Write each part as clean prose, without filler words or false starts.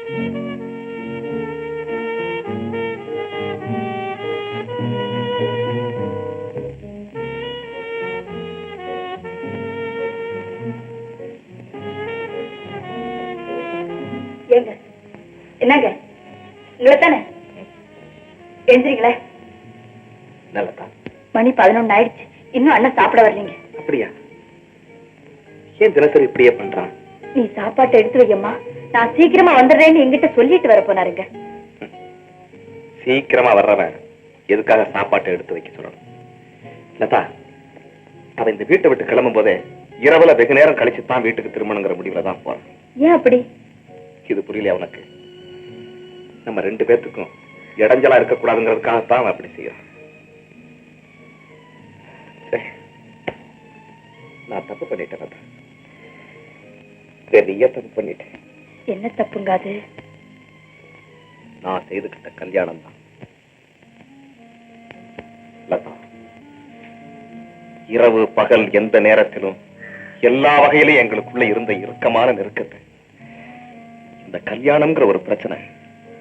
ஏங்க என்னங்க இவ்வளவுதானே எழுந்திரீங்களே. நல்லதா மணி 11 ஆயிடுச்சு, இன்னும் அண்ணன் சாப்பிட வரலீங்க. அப்படியா? ஏன் தினசரி இப்படியே பண்றான்? நீ சாப்பாட்டை எடுத்து வையம்மா, நான் சீக்கிரமா வந்துடுறேன்னு என்கிட்ட சொல்லிட்டு வர போனாருங்க. சீக்கிரமா வர்றவன் எதுக்காக சாப்பாட்டை எடுத்து வைக்க சொல்லணும்? லதா, அவன் இந்த வீட்டை விட்டு கிளம்பும் போதே இரவுல வெகு நேரம் கழிச்சுதான் வீட்டுக்கு திரும்பணுங்கிற முடிவுல தான் போறான். ஏன் அப்படி? இது புரியல அவனுக்கு. நம்ம 2 பேத்துக்கும் இடைஞ்சலா இருக்கக்கூடாதுங்கிறதுக்காகத்தான் அவன் அப்படி செய்யறான். நான் தப்பு பண்ணிட்டேன். பெரிய தப்பு பண்ணிட்டேன். என்ன தப்புங்க அது? நான் செய்துகிட்ட கல்யாணம் தான். லதா, இரவு பகல் எந்த நேரத்திலும் எல்லா வகையிலும் எங்களுக்குள்ள இருந்த இறுக்கமான நெருக்கத்தை இந்த கல்யாணம்ங்கிற ஒரு பிரச்சனை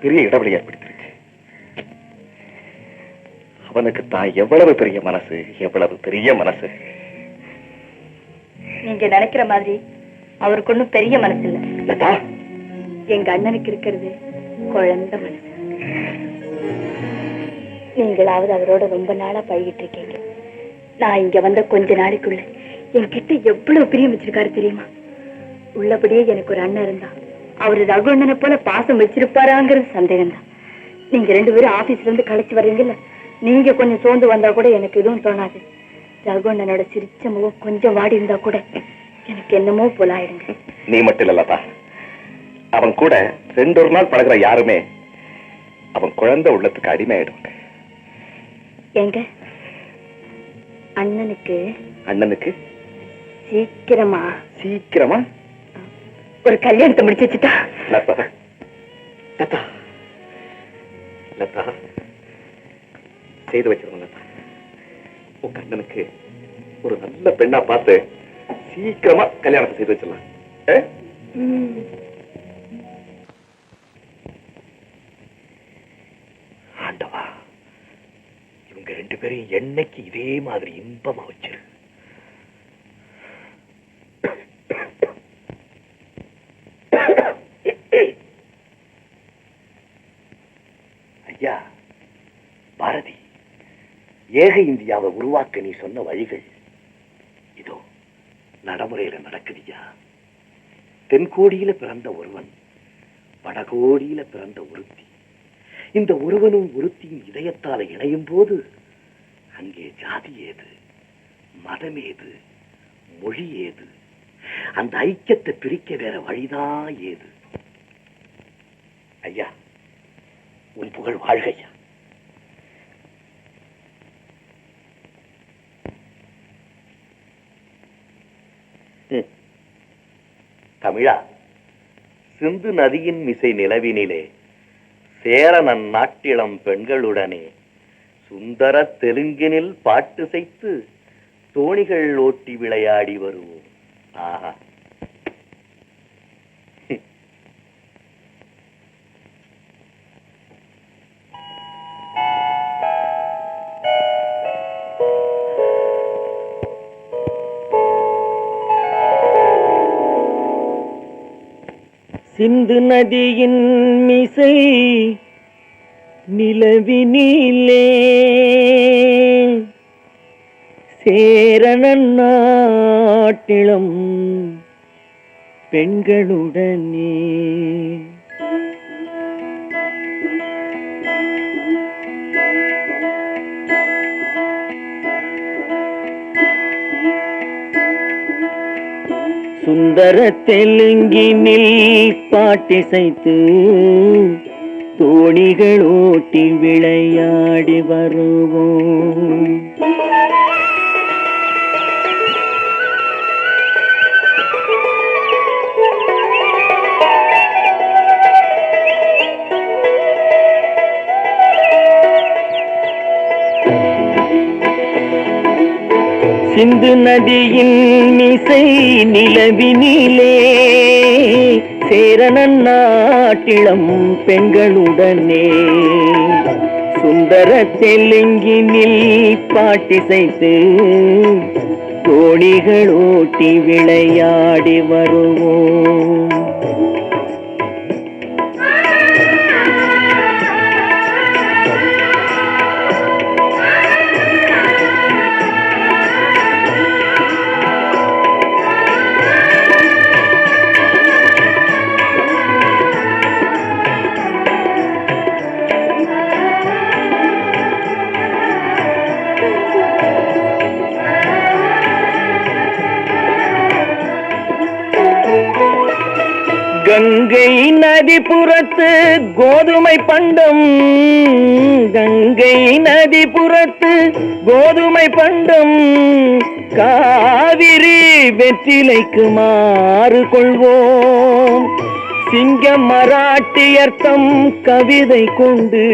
பெரிய இடைவெளி ஏற்படுத்திருச்சு. அவனுக்கு தான் எவ்வளவு பெரிய மனசு, எவ்வளவு பெரிய மனசு. நீங்க நினைக்கிற மாதிரி அவருக்கு ஒண்ணும் பெரிய மனசு இல்ல லதா. எங்க அண்ணனுக்கு இருக்கிறது குழந்தை மனசு. நீங்களாவது அவரோட ரொம்ப நாளா பழகிட்டு இருக்கீங்க. நான் இங்க வந்த கொஞ்ச நாளைக்குள்ள என்கிட்ட எவ்வளவு பிரியம் வச்சிருக்காரு தெரியுமா? உள்ளபடியே எனக்கு ஒரு அண்ணன் இருந்தா அவரு ரகுண்ணனை போல பாசம் வச்சிருப்பாராங்கிறது சந்தேகம் தான். நீங்க 2 பேரும் ஆபீஸ்ல இருந்து கழிச்சு வர்றீங்கல்ல, நீங்க கொஞ்சம் சோர்ந்து வந்தா கூட எனக்கு எதுவும் தோணாது. ரகுண்ணனோட சிரிச்ச முகம் கொஞ்சம் வாடி இருந்தா கூட எனக்கு என்னமோ போல ஆயிடுங்க. நீ மட்டும் இல்லதா, அவன் கூட 2 நாள் பழகுற யாருமே அவன் குழந்தை உள்ளத்துக்கு அடிமை ஆயிடுவாங்க. எங்க அண்ணனுக்கு சீக்கிரமா ஒரு கல்யாணத்தை முடிச்சு வச்சுட்டா. செய்து வச்சிருந்தா உங்க அண்ணனுக்கு ஒரு நல்ல பெண்ணா பார்த்து சீக்கிரமா கல்யாணத்தை செய்து வச்சிடலாம். ஆண்டவா, இவங்க 2 பேரும் என்னைக்கு இதே மாதிரி இன்பமா வச்சிரு. ஐயா பாரதி, ஏக இந்தியாவை உருவாக்க நீ சொன்ன வழிகள் இதோ நடைமுறையில நடக்குதியா. தென்கோடியில பிறந்த ஒருவன், வடகோடியில பிறந்த ஒருத்தி. இந்த ஒருவனும் ஒருத்தியும் இதயத்தால இணையும் போது அங்கே ஜாதி ஏது, மதம் ஏது, மொழி ஏது? அந்த ஐக்கியத்தை பிரிக்க வேற வழிதான் ஏது? ஐயா, உன் புகழ் வாழ்க ஐயா. தமிழா, சிந்து நதியின் மிசை நிலவினிலே சேரனன் நாட்டிளம் பெண்களுடனே சுந்தர தெலுங்கினில் பாட்டு செய்து தோணிகள் ஓட்டி விளையாடி வருவோம். ஆஹா, சிந்து நதியின் மிசை நிலவினிலே சேரணன் நாட்டிளம் பெண்களுடனே சுந்தர தெலுங்கினில் பாட்டிசைத்து தோணிகள் ஓட்டி விளையாடி வருவோம். சிந்து நதியின் மிசை நிலவினிலே சேரணன் நாட்டிளம் பெண்களுடனே சுந்தர தெலுங்கினில் பாட்டிசைத்து தோணிகள் ஓட்டி விளையாடி வருவோம். கங்கை நதிபுறத்து கோதுமை பண்டம், கங்கை நதிபுறத்து கோதுமை பண்டம், காவிரி வெற்றிலைக்கு மாறு கொள்வோம். சிங்க மராட்டியர்த்தம் கவிதை கொண்டு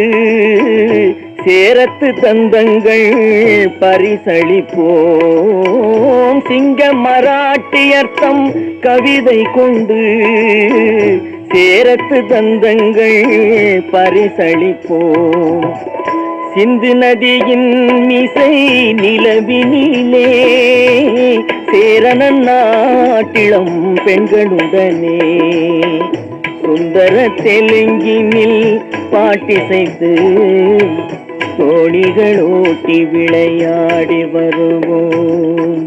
சேரத்து தந்தங்கள் பரிசளிப்போம். சிங்க மராட்டியர்த்தம் கவிதை கொண்டு சேரத்து தந்தங்கள் பரிசளிப்போம். சிந்து நதியின் மிசை நிலவினிலே சேரணன் நாட்டிளம் பெண்களுடனே சுந்தர தெலுங்கினில் பாட்டிசைத்து தோணிகள் ஓட்டி விளையாடி வருவோம்.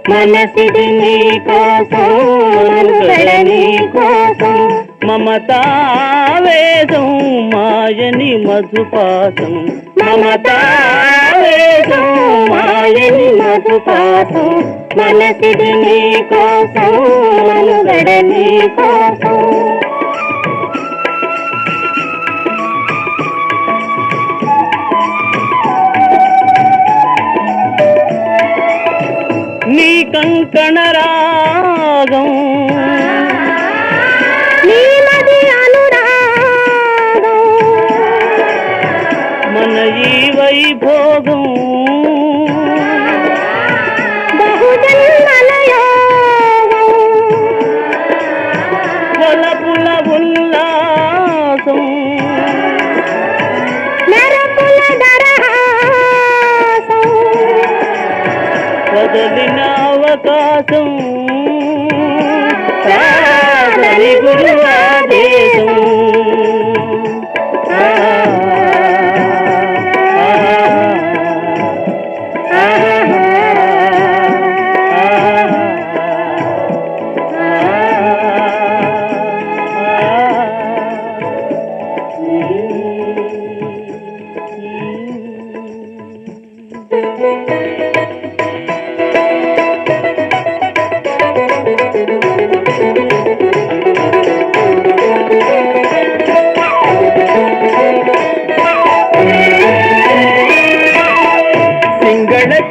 మనసిది నీ కోసం మనుగడ నీ కోసం మమతావేదం మాయని మధుపాసం మమతావేదం మాయని మధుపాసం మనసిది నీ కోసం మనుగడ నీ కోసం నీ కంకణ రాగం నీలది అనురాగం మన ఈ వైభోగం బహుజన్మల యోగం వలపుల ఉల్లాసం మెరపుల దరహాసం వదలిన అవకాశం సాధని గురువాదేశం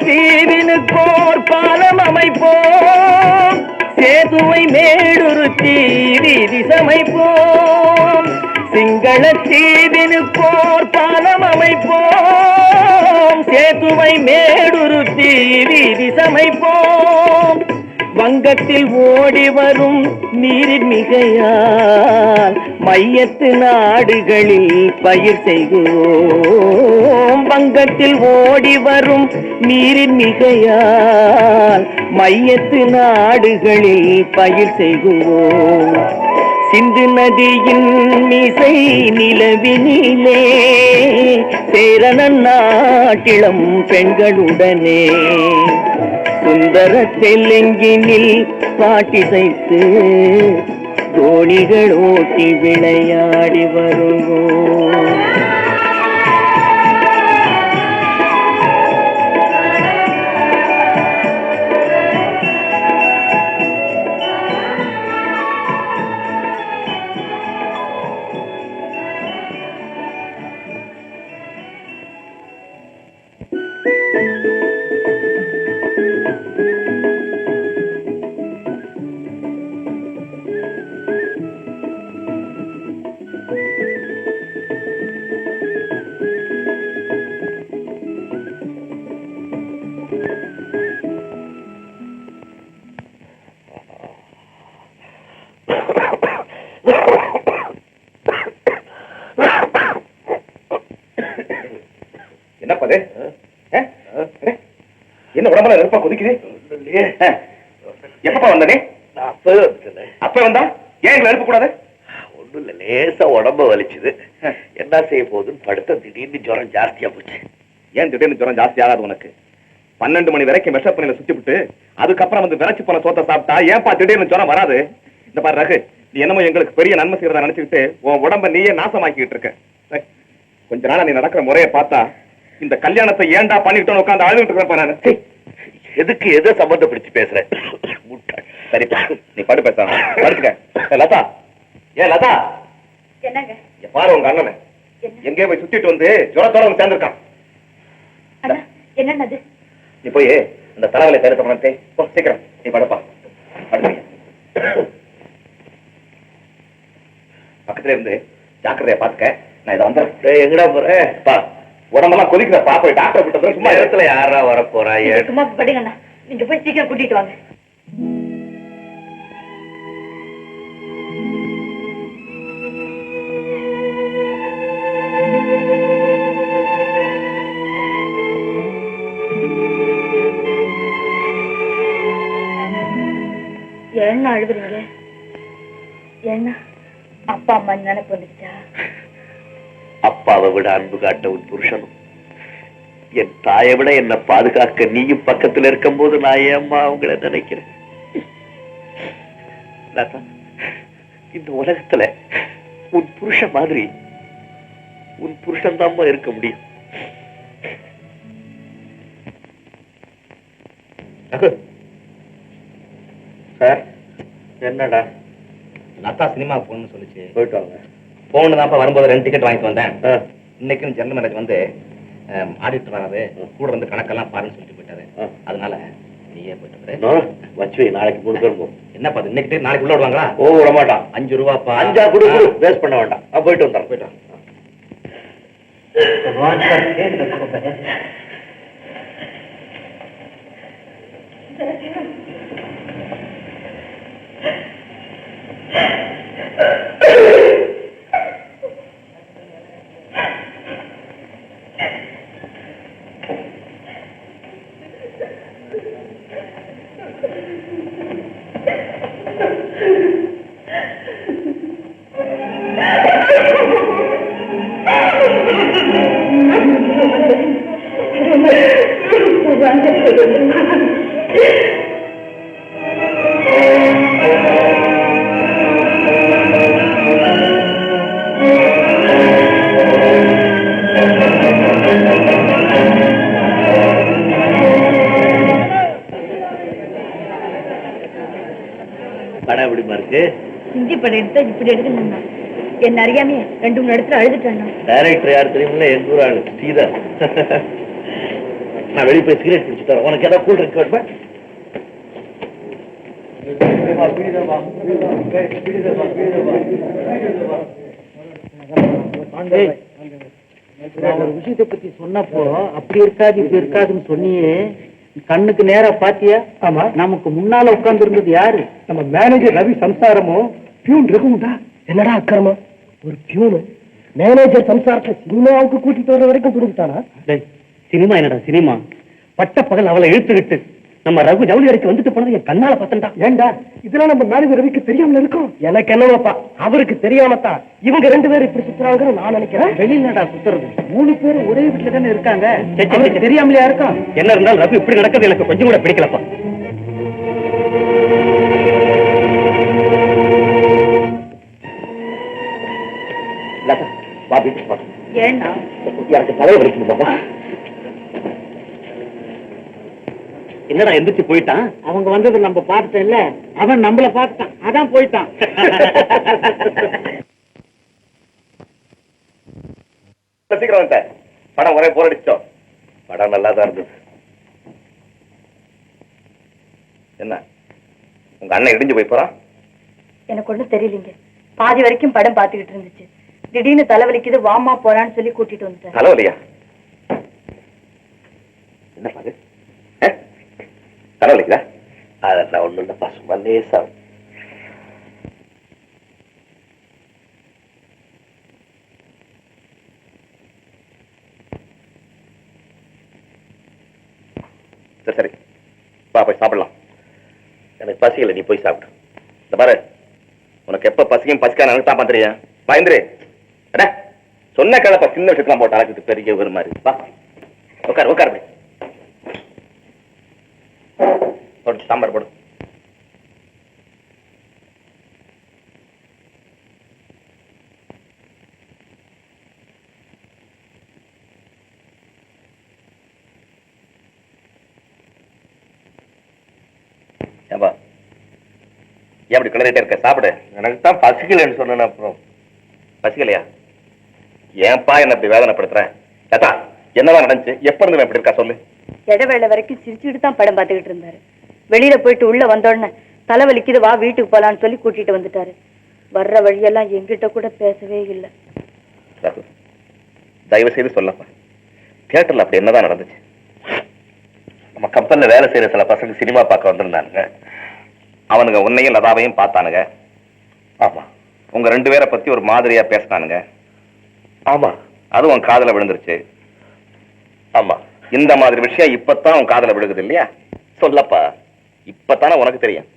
தீவினுக்கோர் பாலம் அமைப்போம் சேதுவை மேடுருத்தி வீதி சமைப்போம் சிங்கள தீவினுக்கோர் பாலம் அமைப்போம் சேதுவை மேடுருத்தி வீதி சமைப்போம் வங்கத்தில் ஓடி வரும் நீரின் மிகையால் மையத்து நாடுகளில் பயிர் செய்கிறோம் வங்கத்தில் ஓடி வரும் நீரின் மிகையால் மையத்து நாடுகளில் பயிர் செய்கிறோம் சிந்து நதியின் மிசை நிலவினிலே சேரணன் நாட்டிளம் பெண்களுடனே சுந்தர தெலுங்கினில் பாட்டிசைத்து தோணிகள் ஓட்டி விளையாடி வருவோம் அப்பவே வந்துட்டேன். அப்ப வந்தா ஏன் எங்களை எழுப்ப கூடாது? ஒண்ணும் இல்ல, லேசா உடம்ப வலிச்சுது. என்ன செய்ய போகுதுன்னு படுத்த திடீர்னு ஜுரம் ஜாஸ்தியா போச்சு. ஏன் திடீர்னு ஜுரம் ஜாஸ்தி ஆகாது உனக்கு? 12 மணி வரைக்கும் விஷப்பணியில சுத்தி விட்டு அதுக்கப்புறம் வந்து விரைச்சு போன சோத்தை சாப்பிட்டா ஏன்பா திடீர்னு ஜுரம் வராது? இந்த பாரு ரகு, நீ என்னமோ எங்களுக்கு பெரிய நன்மை செய்யறதா நினைச்சுக்கிட்டு உன் உடம்ப நீயே நாசமாக்கிட்டு இருக்க. கொஞ்ச நாளா நீ நடக்கிற முறையை பார்த்தா இந்த கல்யாணத்தை ஏன்டா பண்ணிக்கிட்டோன்னு உட்காந்து அழுதுட்டு இருப்பேன் நானு. எதுக்கு எதை சம்பந்தப்படுத்தி பேசுறேன்? முட்டாள். சரிப்பா, நீ படு பேச படுத்துக்க. லதா, ஏன் லதா, என்னங்க? இங்க பாரு உங்க அண்ணனை எங்கேயோ போய் சுத்திட்டு வந்து ஜுரத்தோட வந்து சேர்ந்திருக்கான். அண்ணா, என்னன்னது? நீ போய் இந்த தலைவலை பேரத்தை பண்ணே சீக்கிரம் நீ படுப்பா. படுத்துங்க. பக்கத்துல இருந்து ஜாக்கிரதையா பாத்துக்க. நான் இதை வந்துடுறேன். எங்கடா போற? உடம்பெல்லாம் கொதிக்கிறப்பா, போய் டாக்டர் கிட்ட சும்மா இடத்துல யாரா வரப்போறா? சும்மா படுங்க அண்ணா, நீங்க போய் சீக்கிரம் கூட்டிட்டு வாங்க. என்ன அழுகுறீங்க? என்ன அப்பா அம்மா நினைப்பு வந்துச்சா? அப்பாவை விட அன்பு காட்ட உன் புருஷனும், என் தாயை விட என்ன பாதுகாக்க நீயும் பக்கத்துல இருக்கும் போது நான் ஏம்மா அவங்கள நினைக்கிறேன். லதா, இந்த உலகத்துல உன் புருஷன் மாதிரி உன் புருஷன் தான்மா இருக்க முடியும். சார், என்னடா? லதா சினிமா போகணும்னு சொல்லிச்சு. போயிட்டு வாங்க. போகணும் தான்ப்பா, வரும்போது 2 டிக்கெட் வாங்கிட்டு வந்தேன். இன்னைக்கும் ஜெனரல் மேனேஜர் வந்து ஆடிட்டர் வராது, கூட வந்து கணக்கெல்லாம் பாருன்னு சொல்லிட்டு போயிட்டாரு. அதனால நீயே போயிட்டு வச்சு நாளைக்கு கொடுத்துருப்போம். என்னப்பா அது, இன்னைக்கு நாளைக்கு உள்ள விடுவாங்களா? விட மாட்டான். 5 ரூபாப்பா. 5 கொடு, வேஸ்ட் பண்ண வேண்டாம். போயிட்டு வந்தேன். போயிட்டு வாங்க. படம் எப்படிமா இருக்கு? ஹிந்தி படம் எடுத்தா இப்படி எடுக்கணும்னா என்ன அறியாமே 2-3 இடத்துல அழுதுட்டேன். டைரக்டர் யார் தெரியுமில்ல? என் ஊர் ஆளு சீதா. நான் வெளியே போய் சிகரெட் பிடிச்சு தரேன். உனக்கு ஏதாவது கூல் ட்ரிங்க் வேணுமா? நான் ஒரு விஷயத்தை பத்தி சொன்னப்போ அப்படி இருக்காது இப்படி இருக்காதுன்னு சொன்னியே, கண்ணுக்கு நேரா பாத்தியா? ஆமா. நமக்கு முன்னால உட்கார்ந்து இருந்தது யாரு? நம்ம மேனேஜர் ரவி சம்சாரமும் பியூன் ரகுமுடா. என்னடா அக்கிரமம், ஒரு பியூனு மேனேஜர் சம்சாரத்தை சினிமாவுக்கு கூட்டிட்டு வர வரைக்கும் துணிட்டானா? சினிமா என்னடா சினிமா? பட்ட பகல் அவளை இழுத்துக்கிட்டு நம்ம ரகு ஜவுளி அடிக்கு வந்துட்டு போனது என் கண்ணால பார்த்தா. ஏண்டா இதெல்லாம் நம்ம மேனேஜர் ரவிக்கு தெரியாமல இருக்கும்? எனக்கு என்னவாப்பா, அவருக்கு தெரியாமத்தான் இவங்க 2 பேரும் இப்படி சுத்துறாங்கன்னு நான் நினைக்கிறேன். வெளியிலடா சுத்துறது, 3 பேரும் ஒரே வீட்டுல தானே இருக்காங்க. தெரியாமலையா இருக்கும்? என்ன இருந்தாலும் ரகு இப்படி நடக்கிறது எனக்கு கொஞ்சம் கூட பிடிக்கலப்பா. ஏன்னா எனக்கு தலை வலிக்கும் பாப்பா. என்னடா எந்திரிச்சு போயிட்டான்? அவங்க வந்தது நம்ம பார்த்துட்டோம் இல்ல, அவன் நம்மள பார்த்துட்டான், அதான் போயிட்டான். சீக்கிரம் வந்த படம் ஒரே போர் அடிச்சோம். படம் நல்லா தான் இருந்தது. என்ன உங்க அண்ணன் இடிஞ்சு போய் போறான்? எனக்கு ஒண்ணும் தெரியலீங்க. பாதி வரைக்கும் படம் பார்த்துக்கிட்டு இருந்துச்சு. திடீர்னு தலைவலிக்குது, வாமா போறான்னு சொல்லி கூட்டிட்டு வந்துட்டேன். தலைவலியா? என்ன பாரு, தலைவலிக்குதா? அதெல்லாம் ஒண்ணு இல்லப்பா, சும்மா லேசா. சரி சரி, வா போய் சாப்பிடலாம். எனக்கு பசியில, நீ போய் சாப்பிடு. இந்த பாரு, உனக்கு எப்ப பசிக்கும் பசிக்கான எனக்கு தான் பாத்துறியா? பயந்துரு. சொன்ன கலப்ப சின்ன விஷயத்தான் போட்டு அழைச்சிட்டு பெரிய ஒரு மாதிரி. வா உட்கார் உட்கார். போடு சாம்பார் போடு. ஏன்பா எப்படி கிளறிட்டே இருக்க? சாப்பிடு. எனக்கு தான் பசிக்கலன்னு சொன்னேன். அப்புறம் பசிக்கலையா? ஏன்பா என்ன இப்படி வேதனைப்படுத்துறேன்? ஏத்தா என்னதான் நடந்துச்சு? எப்ப இருந்து இப்படி இருக்கா சொல்லு. இடைவேளை வரைக்கும் சிரிச்சுட்டு தான் படம் பார்த்துக்கிட்டு இருந்தாரு. வெளியில போயிட்டு உள்ள வந்தோடனே தலைவலிக்குது வா வீட்டுக்கு போலான்னு சொல்லி கூட்டிட்டு வந்துட்டாரு. வர்ற வழியெல்லாம் என்கிட்ட கூட பேசவே இல்லை. தயவு செய்து சொல்லப்பா, தியேட்டர்ல அப்படி என்னதான் நடந்துச்சு? நம்ம கம்பெனில வேலை செய்யற சில பசங்க சினிமா பார்க்க வந்திருந்தானுங்க. அவனுங்க உன்னையும் லதாவையும் பார்த்தானுங்க. ஆமா. உங்க 2 பேரை பத்தி ஒரு மாதிரியா பேசினானுங்க. ஆமா. அது உன் காதுல விழுந்துருச்சு. ஆமா. இந்த மாதிரி விஷயம் இப்பதான் உன் காதுல விழுகுது இல்லையா? சொல்லப்பா, இப்பதானே உனக்கு தெரியும்.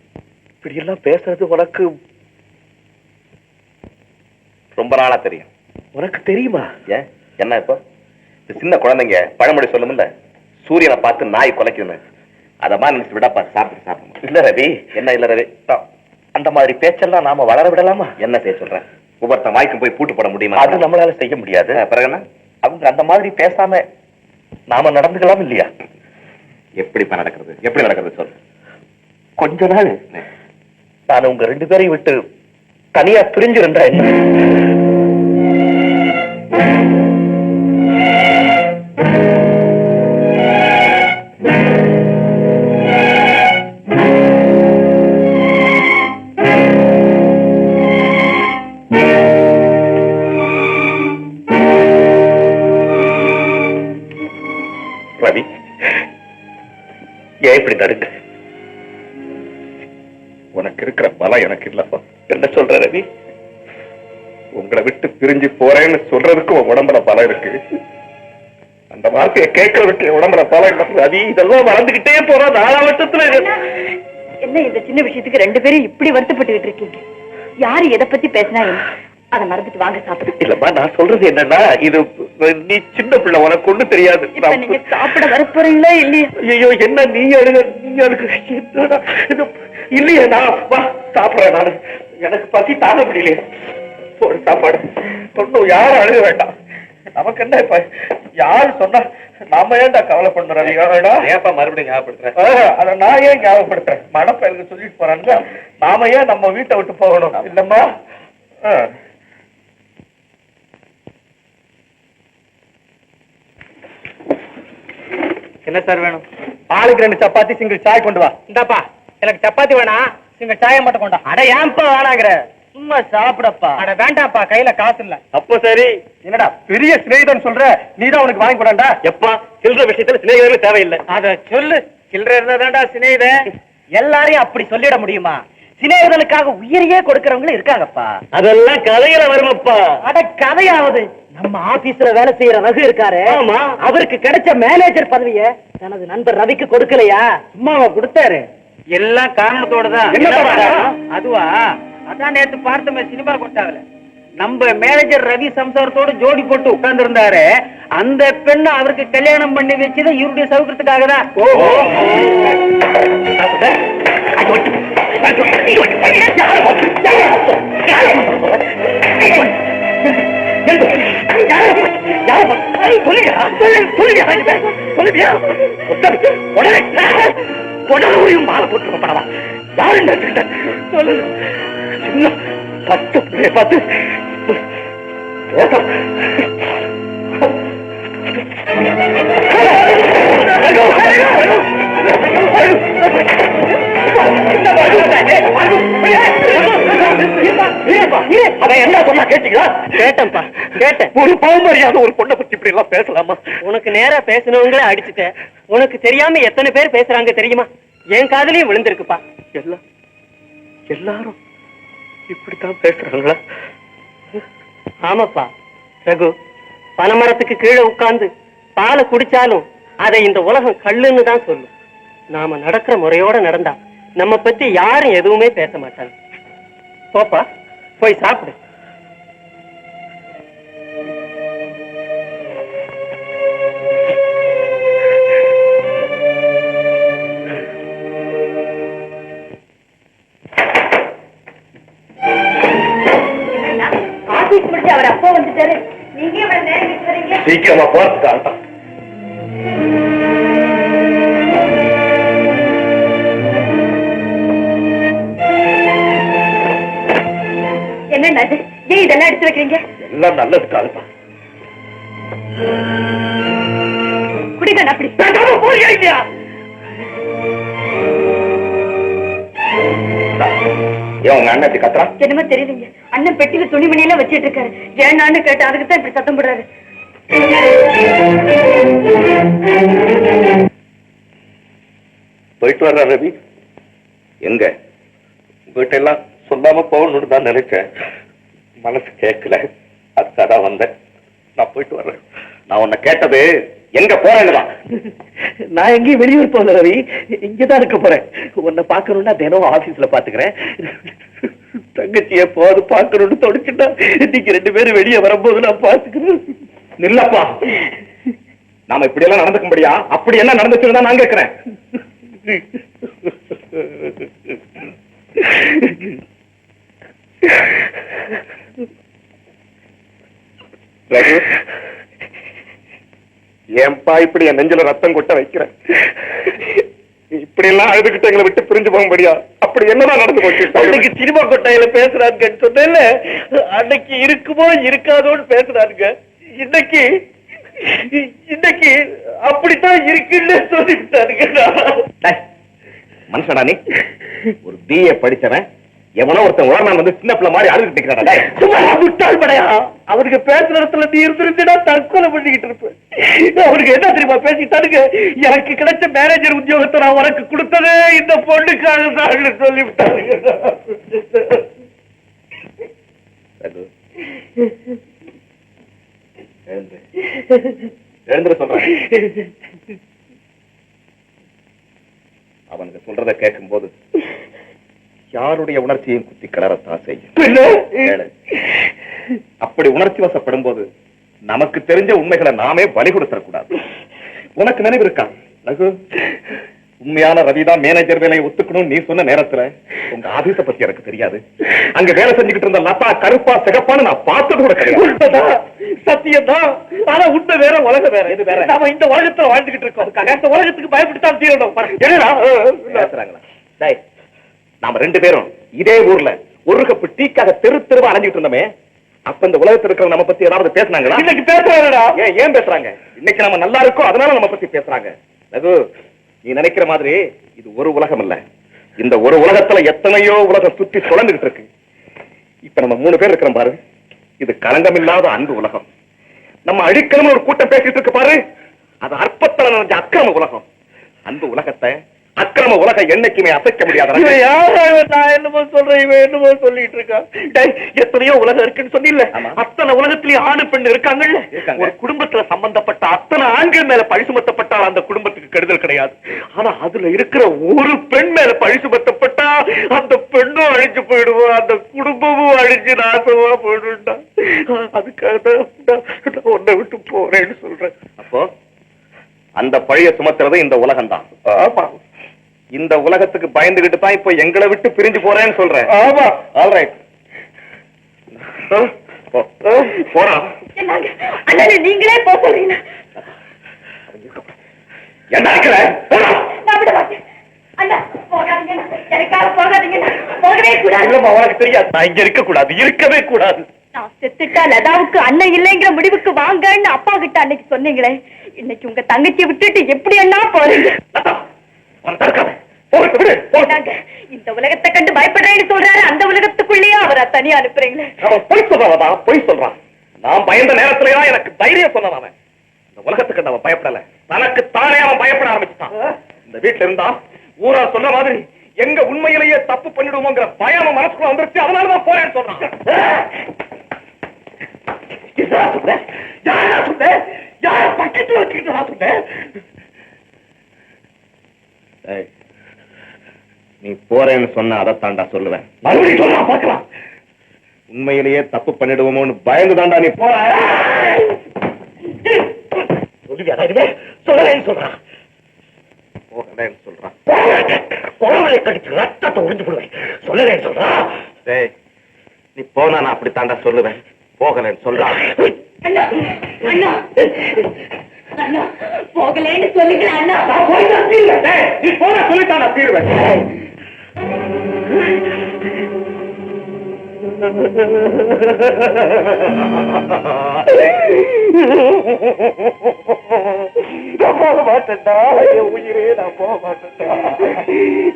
இப்படி எல்லாம் பேசுறது உனக்கு ரொம்ப நாளா தெரியும். உனக்கு தெரியுமா? ஏன் என்ன இப்போ? சின்ன குழந்தைங்க பழமொழி சொல்லுமில்ல, சூரியனை பார்த்து நாய் குலைக்குன்னு. அத மாதிரி நினைச்சு விடப்பா. சாப்பிட்டு சாப்பிடணும். இல்ல ரவி. என்ன இல்ல ரவி? அந்த மாதிரி பேச்செல்லாம் நாம வளர விடலாமா? என்ன செய்ய சொல்றேன்? ஒவ்வொருத்த வாய்க்கும் போய் பூட்டு போட முடியுமா? அது நம்மளால செய்ய முடியாது. பிறகு என்ன? அவங்க அந்த மாதிரி பேசாம நாம நடந்துக்கலாம் இல்லையா? எப்படிப்பா நடக்கிறது? எப்படி நடக்கிறது சொல்லு. கொஞ்ச நாள் நான் உங்க 2 பேரையும் விட்டு தனியா பிரிஞ்சிருந்தா என்ன? ரவி, ஏன் இப்படி நடுங்க? உனக்கு இருக்கிற பலம் எனக்கு இல்லப்பா. என்ன சொல்ற ரவி? உங்களை விட்டு பிரிஞ்சு போறேன்னு சொல்றதுக்கு உன் உடம்புல பலம் இருக்கு. அந்த வார்த்தையை கேட்கறதுக்கு உடம்புல பலம் இல்ல ரவி. இதெல்லாம் வளர்ந்துகிட்டே போற 4 வருஷத்துல. என்ன இந்த சின்ன விஷயத்துக்கு 2 பேரும் இப்படி வருத்தப்பட்டுக்கிட்டு இருக்கீங்க? யாரு எதை பத்தி பேசினா என்ன? அதை மறந்துட்டு வாங்க சாப்பிடு. இல்லம்மா, நான் சொல்றது என்னன்னா, இது நீ சின்ன பிள்ளை, உனக்கு ஒண்ணு தெரியாது. நீங்க சாப்பிட வர போறீங்களா இல்லையா? ஐயோ என்ன நீ அழுக இல்லையே. நான் வா சாப்பிடுறேன். நானு எனக்கு பசி தாங்க முடியலையே. ஒரு சாப்பாடு ஒன்னும் யாரும் அழுக வேண்டாம். நமக்கு என்ன இப்ப யாரு சொன்னா நாம ஏன்டா கவலை பண்றோம்? ஏப்பா மறுபடியும் ஞாபகப்படுத்துறேன்? அதை நான் ஏன் ஞாபகப்படுத்துறேன்? மனப்பயலுக்கு சொல்லிட்டு போறாங்க. நாம ஏன் நம்ம வீட்டை விட்டு போகணும்? இல்லம்மா. என்ன சார் வேணும்? ஆளுக்கு 2 சப்பாத்தி சிங்கிள் சாய் கொண்டு வா. இந்தாப்பா, எனக்கு சப்பாத்தி வேணாம், சிங்கிள் சாயை மட்டும் கொண்டா. அட ஏன்பா வேணாங்கிற? சும்மா சாப்பிடப்பா. அட வேண்டாப்பா, கையில காசு இல்ல. அப்போ சரி. என்னடா பெரிய சிநேகிதன் சொல்ற, நீதான் உனக்கு வாங்கி கொடாண்டா. எப்பா, சில்லற விஷயத்துல சிநேகிதமே தேவையில்லை. அத சொல்லு. சில்லற இருந்தாதான்டா சிநேகிதன். எல்லாரையும் அப்படி சொல்லிட முடியுமா? சிநேகிதனுக்காக உயிரையே கொடுக்கறவங்களும் இருக்காங்கப்பா. அதெல்லாம் கதையில வருமப்பா. அட கதையாவது நம்ம ஆபீஸ்ல வேலை செய்யற ரகு இருக்காரு, அவருக்கு கிடைச்ச மேனேஜர் பதவியை தனது நண்பர் ரவிக்கு கொடுக்கலையா? சும்மாவா கொடுத்தாரு? எல்லாம் காரணத்தோட தான். அதுவா? அதான் நேத்து பார்த்தமே சினிமா கொட்டாவில நம்ம மேனேஜர் ரவி சம்சாரத்தோட ஜோடி போட்டு உட்கார்ந்து இருந்தாரு. அந்த பெண்ணை அவருக்கு கல்யாணம் பண்ணி வச்சது இவருடைய சௌகரியத்துக்காக தான். மாலை போட்டு படவா? யாரு சொல்லு. சின்ன 10 பிள்ளைய பார்த்து என்ன சொன்னா கேட்டீங்களா? கேட்டேன்ப்பா, கேட்டேன். ஒரு பாவமரியாதை ஒரு பொண்ணை பத்தி இப்படி எல்லாம் பேசலாமா? உனக்கு நேரா பேசினவங்களே அடிச்சுட்டேன். உனக்கு தெரியாம எத்தனை பேர் பேசுறாங்க தெரியுமா? என் காதலையும் விழுந்திருக்குப்பா. எல்லாரும் இப்படித்தான் பேசுறாங்களா? ஆமாப்பா ரகு, பனைமரத்துக்கு கீழே உட்கார்ந்து பாலை குடிச்சாலும் அதை இந்த உலகம் கல்லுன்னு தான் சொல்லும். நாம நடக்கிற முறையோட நடந்தா நம்ம பத்தி யாரும் எதுவுமே பேச மாட்டாங்க. போப்பா போய் சாப்பிடு. ஆபீஸ் முடிஞ்சு அவர் அப்பா வந்துட்டாரு. நீங்க இவ்வளவு நேரம் விட்டு வரீங்க? சீக்கிரமா போறதுக்கு என்ன அது? ஏன் இதெல்லாம் எடுத்து வைக்கிறீங்க? எல்லாம் நல்லதுக்காகப்பா. குடிங்க அப்படி போறியா? ஏன் உங்க அண்ணன் கத்துறான்? என்னமோ தெரியலீங்க. அண்ணன் பெட்டியில துணிமணி எல்லாம் வச்சிட்டு இருக்காரு. ஏன்னு கேட்டேன், அதுக்கு தான் இப்படி சத்தம் போடுறாரு. போயிட்டு வர்ற ரவி. எங்க உங்ககிட்ட எல்லாம் சொல்லாம போகணும்னு தான் நினைச்சேன். மனசு கேட்கல, அதுக்காக வந்தேன். நான் போயிட்டு வர்றேன். நான் உன்னை கேட்டது எங்க போறேன்னுதான். நான் எங்கேயும் வெளியூர் போகல ரவி, இங்கதான் இருக்க போறேன். உன்னை பாக்கணும்னா தினம் ஆபீஸ்ல பாத்துக்கிறேன். தங்கச்சிய போது பாக்கணும்னு தொடுச்சுட்டா இன்னைக்கு 2 பேரும் வெளியே வரும்போது நான் பாத்துக்கிறேன். நில்லப்பா, நாம இப்படி எல்லாம் நடந்துக்கும்படியா? அப்படி என்ன நடந்துச்சுன்னு தான் நான் கேட்கிறேன். ஏன்பா இப்படி என் நெஞ்சில ரத்தம் கொட்ட வைக்கிறேன்? இப்படி எல்லாம் அழுதுகிட்டு எங்களை விட்டு பிரிஞ்சு போகும்படியா? அப்படி என்னதான் நடந்து போச்சு? அன்னைக்கு சினிமா கொட்டாயில பேசுறாருங்கன்னு சொன்னேன்ல, அன்னைக்கு இருக்குமோ இருக்காதோன்னு பேசுறாருங்க. இன்னைக்கு அப்படித்தான் இருக்குன்னு சொல்லிவிட்டாருங்க. மனுஷனா நீ? ஒரு BA படிச்சவன் எவனோ ஒருத்தன் உடனே வந்து சின்ன பிள்ளை மாதிரி அழுதுகிட்டு இருக்கிறாடா? சும்மா முட்டாள் படையா? அவருக்கு பேசுற இடத்துல நீ இருந்திருந்தா தற்கொலை பண்ணிக்கிட்டு இருப்பேன். அவருக்கு என்ன தெரியுமா பேசிட்டானுங்க? எனக்கு கிடைச்ச மேனேஜர் உத்தியோகத்தை நான் உனக்கு கொடுத்ததே இந்த பொண்ணுக்காக தான் சொல்லிவிட்டாருங்க. எழுந்துட சொல்றேன். அவனுக்கு சொல்றத கேட்கும் போது யாருடைய உணர்ச்சியையும் குத்தி கிளறத்தான் செய்யும். அப்படி உணர்ச்சி வசப்படும் போது நமக்கு தெரிஞ்ச உண்மைகளை நாமே பலி கொடுத்துடக்கூடாது. உனக்கு நினைவு இருக்கா ரகு? உண்மையான ரவிதான் மேனேஜர் வேலையை ஒத்துக்கணும் நீ சொன்ன நேரத்துல உங்க ஆபீஸ பத்தி எனக்கு தெரியாது. அங்க வேலை செஞ்சுக்கிட்டு இருந்த லதா கருப்பா சிகப்பான்னு நான் பார்த்தது கூட கிடையாது. சத்தியம் தான். ஆனா உண்மை வேற, உலகம் வேற. இது வேற. நாம இந்த உலகத்துல வாழ்ந்துகிட்டு இருக்கோம். இந்த உலகத்துக்கு பயப்பட்டுத்தான் தீரணும். பேசுறாங்களா? நாம 2 பேரும் இதே ஊர்ல ஒரு கப்பு டீக்காக தெரு தெருவா அலைஞ்சிட்டு இருந்தோமே, அப்ப இந்த உலகத்துல இருக்கிற நம்ம பத்தி ஏதாவது பேசுனாங்களா? இன்னைக்கு பேசுறாங்கடா. ஏன் பேசுறாங்க? இன்னைக்கு நம்ம நல்லா இருக்கோம் அதனால நம்ம பத்தி பேசுறாங்க. ரகு, நீ நினைக்கிற மாதிரி இது ஒரு உலகம் இல்ல. இந்த ஒரு உலகத்துல எத்தனையோ உலகம் சுத்தி சுழந்துகிட்டு இருக்கு. இப்ப நம்ம 3 பேர் இருக்கிறோம் பாரு, இது களங்கம் இல்லாத அன்பு உலகம். நம்ம அடிக்கணும்னு ஒரு கூட்டம் பேசிட்டு இருக்கு பாரு, அது அற்பத்தல நினைஞ்ச அக்கிரம உலகம். அன்பு உலகத்தை அக்கிரம உலகம் என்னைக்குமே அசைக்க முடியாது. நான் என்னமோ சொல்றேன், இவன் என்னமோ சொல்லிட்டு இருக்கான். எத்தனையோ உலகம் இருக்குன்னு சொன்னில்ல, அத்தனை உலகத்திலயும் ஆணு பெண் இருக்காங்கல்ல. ஒரு குடும்பத்துல சம்பந்தப்பட்ட அத்தனை ஆண்கள் மேல பழி சுமத்தப்பட்டால் அந்த குடும்பத்துக்கு கெடுதல் கிடையாது. ஆனா அதுல இருக்கிற ஒரு பெண் மேல பழி சுமத்தப்பட்டா அந்த பெண்ணும் அழிஞ்சு போயிடுவோம், அந்த குடும்பமும் அழிஞ்சு நாசமா போயிடும்டா. அதுக்காக உன்னை விட்டு போறேன்னு சொல்றேன். அப்போ அந்த பழிய சுமத்துறது இந்த உலகம் தான். ஆமா, இந்த உலகத்துக்கு பயந்துகிட்டு தான் இப்ப எங்களை விட்டு பிரிஞ்சு போறேன்னு சொல்றேன். ஆமா. ஆல்ரைட், போறா. நீங்களே போக சொல்றீங்க. என்ன இருக்கிற? உனக்கு தெரியாது, நான் இங்க இருக்க கூடாது, இருக்கவே கூடாது. நான் செத்துட்டா லதாவுக்கு அண்ணன் இல்லைங்கிற முடிவுக்கு வாங்கன்னு அப்பா கிட்ட அன்னைக்கு சொன்னீங்களே, இன்னைக்கு உங்க தங்கச்சியை விட்டுட்டு எப்படி என்ன போறீங்க? இந்த உலகத்தை கண்டு பயப்படுறேன்னு சொல்றாரு, அந்த உலகத்துக்குள்ளேயே அவரை தனியா அனுப்புறீங்களே. அவன் பொய் சொல்றான், பொய் சொல்றான். நான் பயந்த நேரத்துலதான் எனக்கு தைரியம் சொன்னான். அவன் இந்த உலகத்துக்கு அவன் பயப்படல, தனக்கு தானே அவன் பயப்பட ஆரம்பிச்சுட்டான். இந்த வீட்டுல இருந்தா ஊரா சொன்ன மாதிரி எங்க உண்மையிலேயே தப்பு பண்ணிடுவோங்கிற பயம் அவன் மனசுக்குள்ள வந்துருச்சு. அதனாலதான் போறேன்னு சொல்றான். பக்கத்துல வச்சுக்கிட்டு சொன்னேன். நீ போறேன்னு சொன்ன அதை தாண்டா சொல்லுவேன். மறுபடியும் சொல்லலாம், பார்க்கலாம். உண்மையிலேயே தப்பு பண்ணிடுவோமோன்னு பயந்துதான்டா நீ போற. சொல்லலேன்னு சொல்றான். போகலன்னு சொல்றான். குழந்தை கடிச்சு ரத்தத்தை உறிஞ்சு விடுவேன். சொல்லலேன்னு சொல்றான். டேய், நீ போனா நான் அப்படி தாண்டா சொல்லுவேன். போகலன்னு சொல்றான். போகலேன்னு சொல்லுங்களேன் அண்ணா. நீ போன சொல்லித்தான் நான் தீருவேன். போக மாட்டேன்டா, என் உயிரே நான் போக மாட்டேன்டா.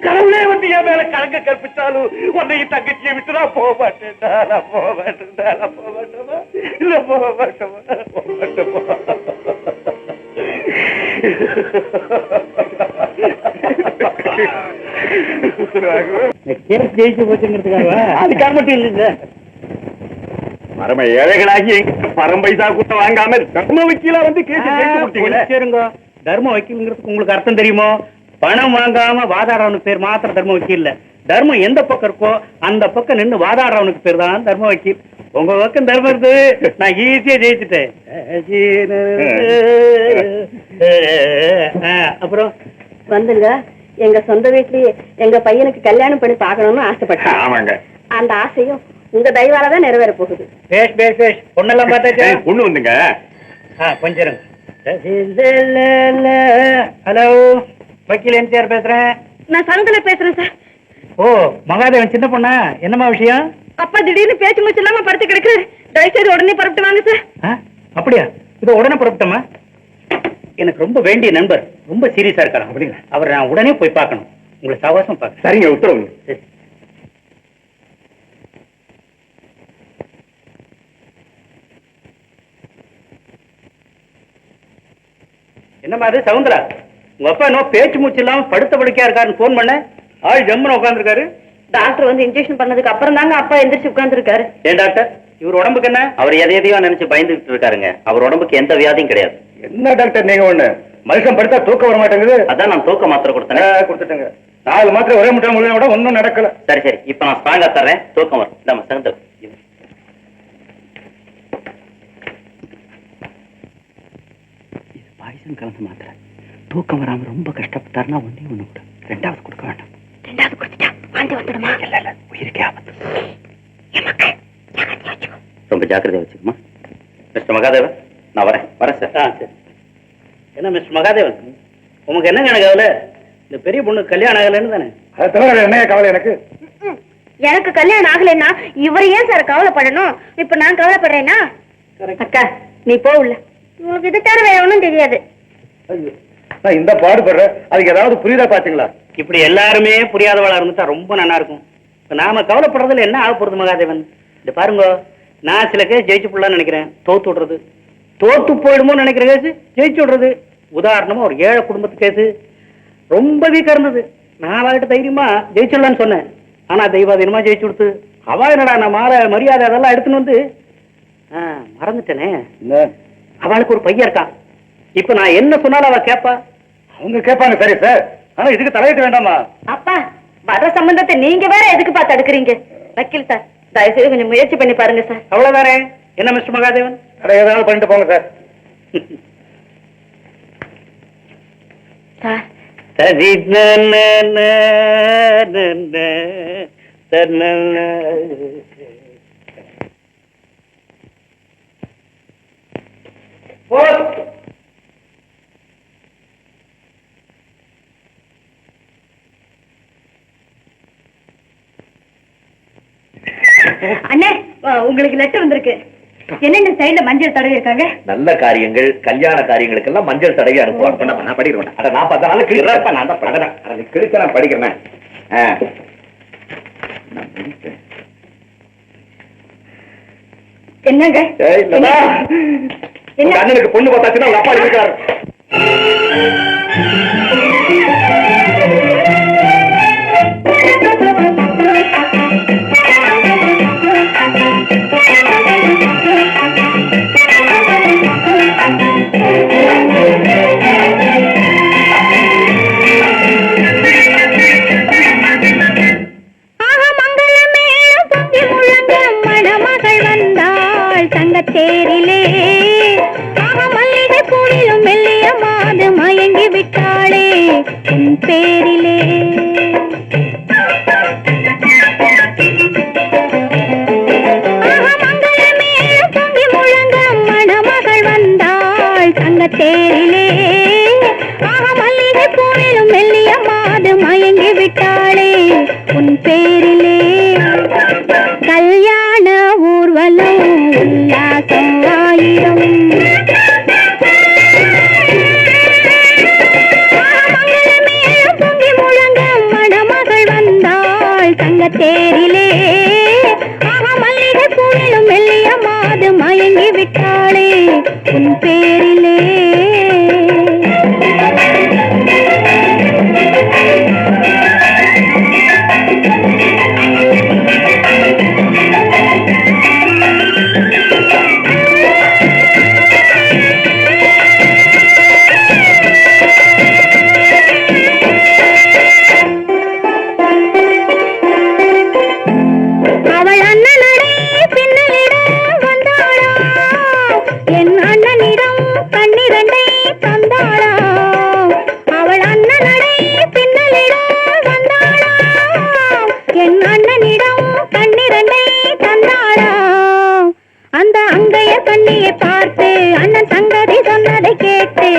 கடவுளே வந்து என் மேல கலங்க கற்பிச்சாலும் உன்னையும் தங்கச்சியை விட்டு நான் போக மாட்டேன்டா. நான் போக மாட்டேன்டா. நான் போக மாட்டேமா? இல்ல போக மாட்டேமா? போக மாட்டேமா? ஜெயிச்சு போச்சுங்கிறதுக்காக அதுக்காக மட்டும் இல்லைங்க. பரம ஏழைகளாகி பரம் பைசா கூட வாங்காம தர்ம வக்கீலா வந்து சரிங்க. தர்ம வக்கீலுங்கிறதுக்கு உங்களுக்கு அர்த்தம் தெரியுமோ? பணம் வாங்காம வாதாடுறவனுக்கு பேர் மாத்திரம் தர்ம வக்கீல் இல்ல. தர்மம் எந்த பக்கம் இருக்கோ அந்த பக்கம் நின்று வாதாடுறவனுக்கு பேர் தான் தர்ம வக்கீல். உங்க பக்கம் தர்மம் இருந்து நான் ஈஸியா ஜெயிச்சுட்டேன். அப்புறம் வந்துங்க, எங்க சொந்த வீட்லயே எங்க பையனுக்கு கல்யாணம் பண்ணி பார்க்கணும்னு ஆசைப்பட்டேன். ஆமாங்க. அந்த ஆசையும் உங்க தயவாலதான் நிறைவேற போகுது. பேஷ் பேஷ் பேஷ். பொண்ணெல்லாம் பார்த்தாச்சா? பொண்ணு வந்துங்க. கொஞ்சம் இருங்க. ஹலோ, வக்கீல் எம்ஜிஆர் பேசுறேன். நான் சங்கல பேசுறேன் சார். ஓ, மகாதேவன் சின்ன பொண்ணா? என்னம்மா விஷயம்? அப்பா திடீர்னு பேச்சு மூச்சு இல்லாம படுத்து கிடக்குறாரு. தயவுசெய்து உடனே புறப்பட்டு வாங்க சார். அப்படியா? இது உடனே புறப்பட்டோமா? எனக்கு ரொம்ப வேண்டிய நண்பர் ரொம்ப சீரியஸா இருக்காரு. அப்படிங்க, அவரை நான் உடனே போய் பார்க்கணும். உங்களை சவாசம் பார்க்க. சரிங்க, உத்தரவு. சரி. என்னம்மா அது சவுந்தரா? உங்க அப்பா என்ன பேச்சு மூச்சு இல்லாம படுத்த படுக்கையா இருக்காருன்னு போன் பண்ண, ஆள் ஜம்முன்னு உட்காந்துருக்காரு. டாக்டர் வந்து இன்ஜெக்ஷன் பண்ணதுக்கு அப்புறம் தாங்க அப்பா எந்திரிச்சு உட்கார்ந்து இருக்காரு. ஏன் டாக்டர், இவர் உடம்புக்கு என்ன? அவர் எதையோ நினைச்சு பயந்துட்டு இருக்காருங்க. அவர் உடம்புக்கு எந்த வியாதியும் கிடையாது. என்ன டாக்டர் நீங்க ஒண்ணு மனுஷன் படுத்தா தூக்கம் வர மாட்டேங்குது. அதான் நான் தூக்க மாத்திரை கொடுத்தேன். கொடுத்துட்டேங்க. 4 மாத்திரை ஒரே முட்டை முழுவதும் விட ஒன்னும் நடக்கல. சரி சரி, இப்ப நான் ஸ்ட்ராங்கா தர்றேன். தூக்கம் வரும். நம்ம சேர்ந்து பாய்சன் கலந்து மாத்திரை. தூக்கம் வராம ரொம்ப கஷ்டப்பட்டாருன்னா ஒண்ணு கூட 2வது கொடுக்க வேண்டாம். 2வது கொடுத்துட்டா வாந்தி வந்துடுமா? இல்ல, உயிருக்கே ஆபத்து. ரொம்ப ஜாக்கிரதையா வச்சுக்கோமா. மிஸ்டர் மகாதேவன், நான் வரேன் சார். சரி. என்ன மிஸ்டர் மகாதேவன், உங்களுக்கு என்ன கவலை? இந்த பெரிய பொண்ணு கல்யாணம் ஆகலன்னு தானே? அதை தவிர என்ன கவலை எனக்கு? எனக்கு கல்யாணம் ஆகலைன்னா இவர் ஏன் சார் கவலைப்படணும்? இப்ப நான் கவலைப்படுறேன்னா? அக்கா நீ போ உள்ள. உங்களுக்கு இது தவிர வேற ஒண்ணும் தெரியாது. நான் இந்த பாடுபடுறேன், அதுக்கு ஏதாவது புரியுதா பாத்தீங்களா? இப்படி எல்லாருமே புரியாதவளா இருந்துட்டா ரொம்ப நல்லா இருக்கும். இப்ப நாம கவலைப்படுறதுல என்ன ஆக போறது மகாதேவன்? இந்த பாருங்க, நான் சில கேஸ் ஜெயிச்சு போடலாம்னு நினைக்கிறேன். தோத்து விடுறது, தோத்து போயிடுமோன்னு நினைக்கிற கேஸ் ஜெயிச்சு விடுறது. உதாரணமா ஒரு ஏழை குடும்பத்து கேஸ் ரொம்ப வீக்கா இருந்தது. நான் அவகிட்ட தைரியமா ஜெயிச்சிடலான்னு சொன்னேன். ஆனா தெய்வாதீனமா ஜெயிச்சு கொடுத்து அவ என்னடா நான் மரியாதை அதெல்லாம் எடுத்துன்னு வந்து மறந்துட்டேனே. அவளுக்கு ஒரு பையன் இருக்கான். இப்ப நான் என்ன சொன்னாலும் அவ கேப்பா. அவங்க கேட்பாங்க. சரி சார், ஆனா இதுக்கு தலையிட்டு வேண்டாமா? அப்பா, வர சம்பந்தத்தை நீங்க வேற எதுக்கு பார்த்து அடுக்குறீங்க? வக்கீல் சார், தயவுசெய்து கொஞ்சம் முயற்சி பண்ணி பாருங்க சார். அவ்வளவுதானே? என்ன மிஸ்டர் மகாதேவன்? ஏதாவது பண்ணிட்டு போங்க சார். சார் அண்ணே, உங்களுக்கு லெட்டர் வந்திருக்கு. என்னென்ன சைடுல மஞ்சள் தடவி இருக்காங்க? நல்ல காரியங்கள், கல்யாண காரியங்களுக்கெல்லாம் மஞ்சள் தடவி அனுப்புவாங்க. நான் படிக்கிறேன். அதை நான் பார்த்தனால கிழிப்பா. நான் தான் பழகிறேன். அதை கிழிச்ச நான் படிக்கிறேன். என்னங்க என்ன அண்ணனுக்கு பொண்ணு பார்த்தாச்சுன்னா உங்க அப்பா இருக்காரு. மங்கள மேளம் பொங்கி முழங்க மனமா தங்கத்தேரிலே மல்லிகை பூவிலும் மெல்லிய மாது மயங்கி விட்டாளே உன் பேரிலே. மங்களமே பொங்கி முழங்க மணமகள் வந்தாள் தங்கத்தேரிலே மல்லிகை பூவிலும் மெல்லிய மாது மயங்கி விட்டாளே உன் பேரிலே. கல்யாண ஊர்வலம் உல்லாசம் ஆயிரம் பொங்கி முழங்க மணமகள் வந்தாள் தங்கத்தேரிலே மல்லிகை பூவிலும் மெல்லிய மாது மயங்கி விட்டாளே உன் பேரிலே. அவள் அண்ணனடே பின்னலிடம் வந்தாளா என் அண்ணனிடம் கண்ணிரண்டை தந்தாளா. அவள் அண்ணனடே பின்னலிடம் வந்தாளா என் அண்ணனிடம் கண்ணிரண்டை தந்தாளா. அந்த அங்கைய கண்ணியை பார்த்து அண்ணன் சங்கதி சொன்னதை கேட்டு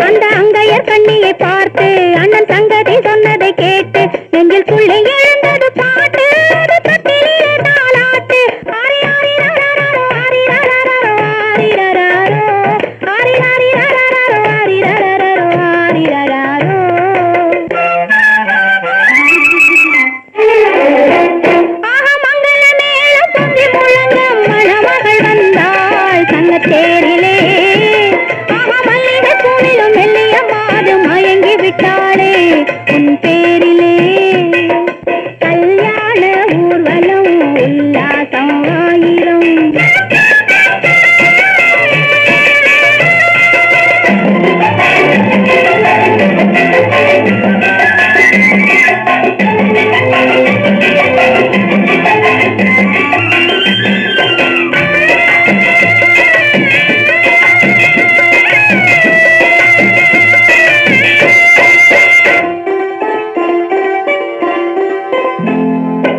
அந்த அங்கையர் கண்ணியை பார்த்து அண்ணன் சங்கதி சொன்னதை கேட்டு நெஞ்சில் புள்ளை எழுந்தது பாட்டு அது தட்டிலே தாலாட்டு. ஆரி ஆரி ரரரரோ ஆரி ரரரரோ ஆரி ரரரோ ஆரி ஆரி ரரரரோ ஆரி ரரரரோ ஆரி ரரரோ. மங்கள மேளம் பொங்கி முழங்க மணமகள் வந்தாள் தங்கத்தேரிலே மல்லிகை பூவிலும் மெல்லிய மாது மயங்கி விட்டாளே உன் பேரிலே. கல்யாண ஊர்வலம் உல்லாசம் ஆயிரம்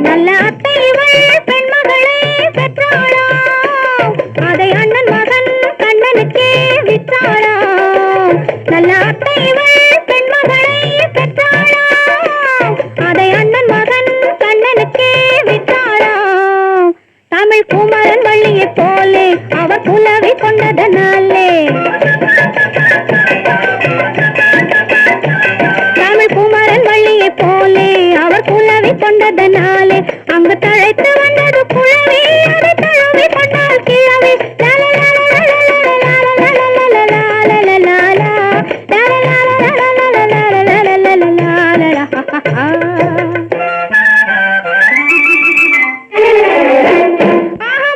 நல்ல அத்தை இவள் பெண்மகளை பெற்றாளா அதை அண்ணன் மகன் கண்ணனுக்கே விற்றாளா. நல்ல அத்தை இவள் பெண்மகளை பெற்றாளா அதை அண்ணன் மகன் கண்ணனுக்கே விற்றாளா. தமிழ் குமரன் வள்ளியை போலே அவர் புலவை கொண்டதனாலே தமிழ் குமரன் வள்ளியை போலே அவர் புலவை கொண்டதனாலே அங்கு தழைத்து வந்தது புலவி அதை தழுவி கொண்டால் கிழவி.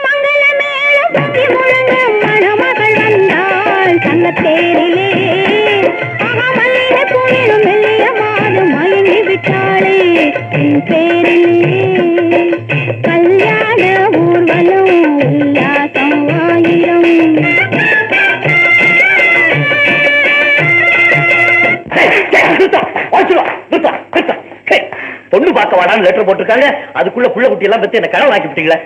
மங்கள மேளம் பொங்கி முழங்க மணமகள் வந்தாள் தங்கத்தேரிலே மல்லிகை பூவிலும் மெல்லிய மாது மயங்கி விட்டாளே உன் பேரிலே. கல்யாண ஊர்வலம் உல்லாசம் ஆயிரம். பொண்ணு பார்க்க வாடான்னு லெட்டர் போட்டிருக்காங்க, அதுக்குள்ள புள்ள குட்டி எல்லாம் பத்தி என்ன கடவுள் ஆக்கி விட்டீங்களே.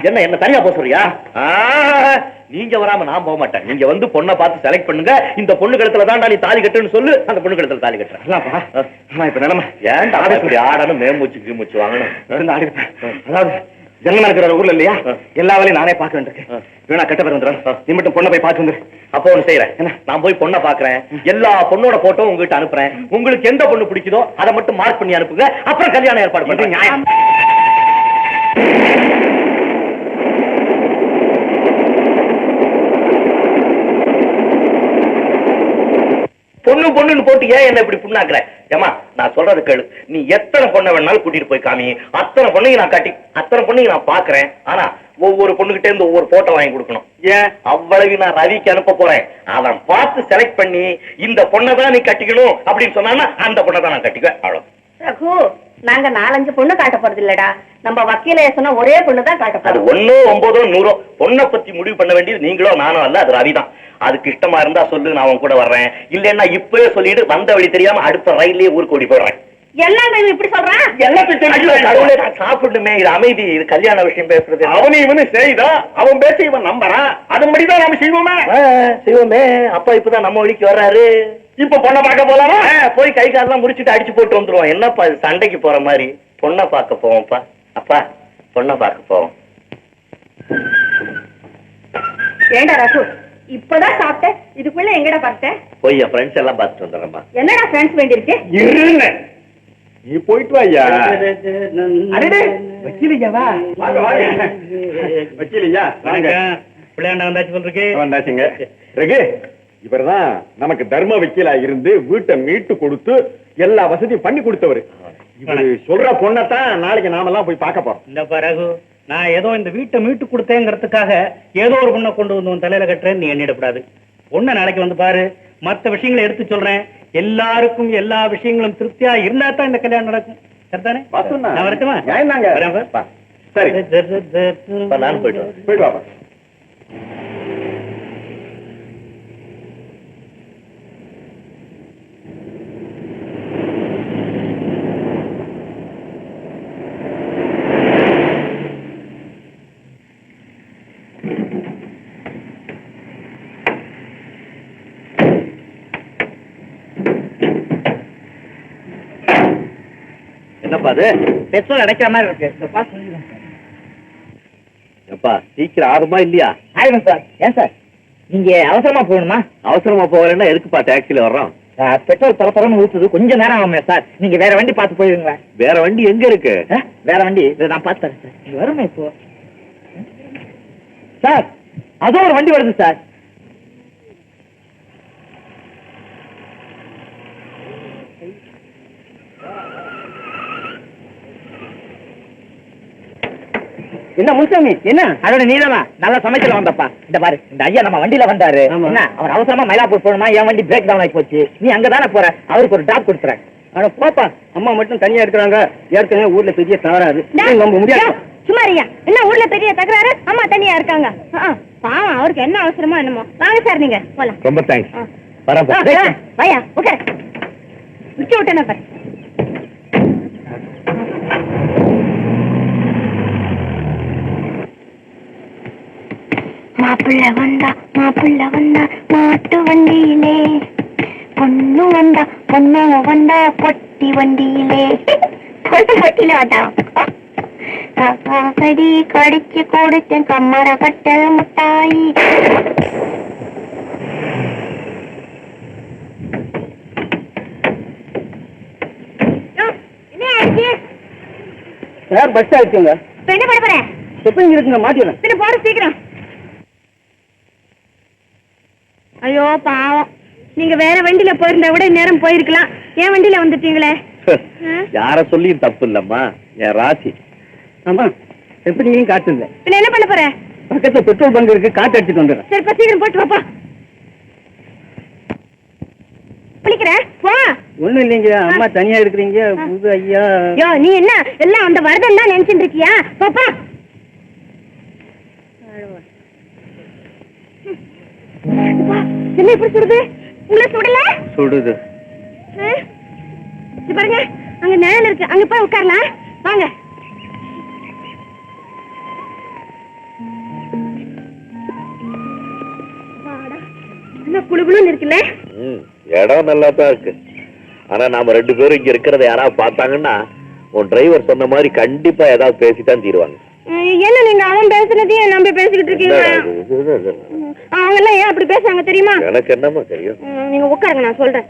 என்ன என்ன தனியா போக சொல்றியா? நீங்க வராம நான் போக மாட்டேன். நீங்க வந்து பொண்ணை பார்த்து செலக்ட் பண்ணுங்க. இந்த பொண்ணு கழுத்துல தான் நீ தாலி கட்டுன்னு சொல்லு, அந்த பொண்ணு கழுத்துல தாலி கட்டுறேன். இப்ப நிலைமை ஏன்டா ஆடணும், மேம்பூச்சு கீமூச்சு வாங்கணும். அதாவது ஜென்மம் இருக்கிற ஊர்ல இல்லையா, எல்லா வேலையும் நானே பார்க்க வேண்டியிருக்கு. வேணா கட்ட வந்துடும், நீ மட்டும் பொண்ணை போய் பார்த்து வந்துரு. அப்போ ஒண்ணு செய்யறேன், நான் போய் பொண்ணை பாக்குறேன், எல்லா பொண்ணோட போட்டோ உங்ககிட்ட அனுப்புறேன். உங்களுக்கு எந்த பொண்ணு பிடிக்குதோ அதை மட்டும் மார்க் பண்ணி அனுப்புங்க. அப்புறம் கல்யாணம் ஏற்பாடு பண்றேன். நியாயம்? பொண்ணு பொண்ணுன்னு போட்டு ஏன் என்ன இப்படி புண்ணாக்குற? ஏமா நான் சொல்றது கேளு, நீ எத்தனை பொண்ணை வேணாலும் கூட்டிட்டு போய் காமி, அத்தனை பொண்ணையும் நான் கட்டி அத்தனை பொண்ணையும் நான் பாக்குறேன். ஆனா ஒவ்வொரு பொண்ணுகிட்டே இருந்து ஒவ்வொரு போட்டோ வாங்கி கொடுக்கணும். ஏன் அவ்வளவு நான் ரவிக்கு அனுப்ப போறேன். அவன் பார்த்து செலக்ட் பண்ணி இந்த பொண்ணை தான் நீ கட்டிக்கணும் அப்படின்னு சொன்னா அந்த பொண்ணை தான் நான் கட்டிக்குவேன். அவ்வளவு. ரகு, நாங்க 4-5 பொண்ணு காட்ட போறது இல்லடா. நம்ம வக்கீல சொன்ன ஒரே பொண்ணு தான் காட்ட அது போறோம். 1 9 100 பொண்ணை பத்தி முடிவு பண்ண வேண்டியது நீங்களோ நானோ அல்ல, அது ரவிதான். அதுக்கு இஷ்டமா இருந்தா சொல்லு, நான் அவன் கூட வர்றேன். இல்லன்னா இப்பவே சொல்லிட்டு வந்த வழி தெரியாம அடுத்த ரயிலே ஊருக்கு ஓடி போயிடுறேன். எல்லாம் இப்படி சொல்றான். எல்லாத்தையும் சாப்பிடுமே, இது அமைதி, இது கல்யாண விஷயம் பேசுறது. அவனு இவனு செய்தா அவன் பேச இவன் நம்பறான். அதுபடிதான் நாம செய்வோமே. செய்வோமே. அப்பா இப்பதான் நம்ம வழிக்கு வர்றாரு. இப்ப பொண்ணை பார்க்க போலாமா? போய் கை காலெல்லாம் முடிச்சுட்டு அடிச்சு போட்டு வந்துருவோம். என்னப்பா இது சண்டைக்கு போற மாதிரி? பொண்ணை பார்க்க போவோம்ப்பா. அப்பா பொண்ணை பார்க்க போவோம். ஏண்டா ரகு, இப்பதான் சாப்பிட்டேன், இதுக்குள்ள எங்கடா பார்த்தேன்? போய் என் ஃப்ரெண்ட்ஸ் எல்லாம் பார்த்துட்டு வந்துடுறேன்ப்பா. என்னடா ஃப்ரெண்ட்ஸ் வேண்டியிருக்கு? இருன்னு நீ போயிட்டு வாயா. வக்கீலையாவா? வக்கீலையா பிள்ளையாண்டா வந்தாச்சு சொல்றீங்க. வந்தாச்சுங்க. ரகு, இவர்தான் நமக்கு தர்ம வக்கீலா இருந்து வீட்டை மீட்டு கொடுத்து எல்லா வசதியும் பண்ணி கொடுத்தவரு. இவரு சொல்ற பொண்ணத்தான் நாளைக்கு நாமெல்லாம் போய் பார்க்க போறோம். இல்லப்பா ரகு, நான் ஏதோ இந்த வீட்டை மீட்டு கொடுத்தேங்கிறதுக்காக ஏதோ ஒரு பொண்ணை கொண்டு வந்து உன் தலையில கட்டுறேன்னு நீ எண்ணிடக்கூடாது. பொண்ணை நாளைக்கு வந்து பாரு, மத்த விஷயங்களை எடுத்து சொல்றேன். எல்லாருக்கும் எல்லா விஷயங்களும் திருப்தியா இருந்தா தான் இந்த கல்யாணம் நடக்கும். சரிதானே? நான் வரட்டுமா? சரி, நானும் போயிட்டு வரேன். போயிட்டு வாப்பா. என்னப்பா அது? பெட்ரோல் அடைக்கிற மாதிரி இருக்கு. எப்பா சீக்கிரம் ஆகுமா இல்லையா? ஆயிடும் சார். ஏன் சார் நீங்க அவசரமா போகணுமா? அவசரமா போகலன்னா எதுக்குப்பா டாக்ஸில வர்றோம்? பெட்ரோல் தரப்பறன்னு ஊத்துது, கொஞ்சம் நேரம் ஆகுமே சார். நீங்க வேற வண்டி பார்த்து போயிருங்க. வேற வண்டி எங்க இருக்கு? வேற வண்டி நான் பார்த்து தரேன் சார். நீங்க வருமே இப்போ சார். அதோ ஒரு வண்டி வருது சார். என்ன முன்சாமி, என்ன அதோட நீதானா? நல்லா சமைச்சல வந்தப்பா. இந்த பாரு, இந்த ஐயா நம்ம வண்டியில வந்தாரு. என்ன அவர் அவசரமா மயிலாப்பூர் போகணுமா? என் வண்டி பிரேக் டவுன் ஆகி போச்சு. நீ அங்கதானே போற, அவருக்கு ஒரு டாப் கொடுத்துறேன். ஆனா போப்பா, அம்மா மட்டும் தனியா இருக்கிறாங்க. ஏற்கனவே ஊர்ல பெரிய தகராறு, நம்ப முடியாது. சுமாரியா, என்ன ஊர்ல பெரிய தகராறு? அம்மா தனியா இருக்காங்க. பாவம், அவருக்கு என்ன அவசரமா என்னமோ. வாங்க சார், நீங்க போலாம். ரொம்ப தேங்க்ஸ். வரேன். வாயா, உட்கார். உச்சி விட்டேன் பாரு. மாப்பிள்ள வந்தா மாட்டு வண்டியிலே, பொண்ணு வந்தா பொட்டி வண்டியிலே. பொட்டியில வந்தா கடி கடிச்சு கொடுத்தேன் கம்மர கட்ட முட்டாயி. சார் பஸ் ஆயிடுச்சுங்க. என்ன பண்ண போறேன்? எப்ப இங்க இருக்குங்க? மாட்டிடுறேன். சரி போட சீக்கிரம். ஐயோ பாவம், நீங்க வேற வண்டியில போயிருந்தா கூட நேரம் போயிருக்கலாம். ஏன் வண்டியில வந்துட்டீங்களே? யார சொல்லியும் தப்பு இல்லம்மா, என் ராசி. ஆமா, எப்படியும் காட்டு இல்லை. பின்ன என்ன பண்ண போற? பக்கத்துல பெட்ரோல் பங்க் இருக்கு, காட்டு அடிச்சுட்டு வந்துடுறேன். சரி சீக்கிரம் போட்டு வாப்பா. குளிக்கிறேன் போ. ஒண்ணும் இல்லைங்க, அம்மா தனியா இருக்கிறீங்க. புது ஐயா. யோ, நீ என்ன எல்லாம் அந்த வரதன் தான் நினைச்சிட்டு இருக்கியா? போப்பா. என்ன இப்படி சுடுது? உங்களை சுடல? சுடுது. பாருங்க, அங்க நிழல் இருக்கு, அங்க போய் உட்காரலாம். வாங்க. என்ன குளுகுளுன்னு இருக்குல்ல? இடம் நல்லா தான் இருக்கு. ஆனா நாம 2 பேரும் இங்க இருக்கிறத யாராவது பார்த்தாங்கன்னா உன் டிரைவர் சொன்ன மாதிரி கண்டிப்பா ஏதாவது பேசித்தான் தீருவாங்க. என்ன நீங்க அவன் பேசுனதையும் நம்பி பேசிக்கிட்டு இருக்கீங்க? அவங்க எல்லாம் ஏன் அப்படி பேசுறாங்க தெரியுமா? எனக்கு என்னமா தெரியும். நீங்க உட்காருங்க, நான் சொல்றேன்.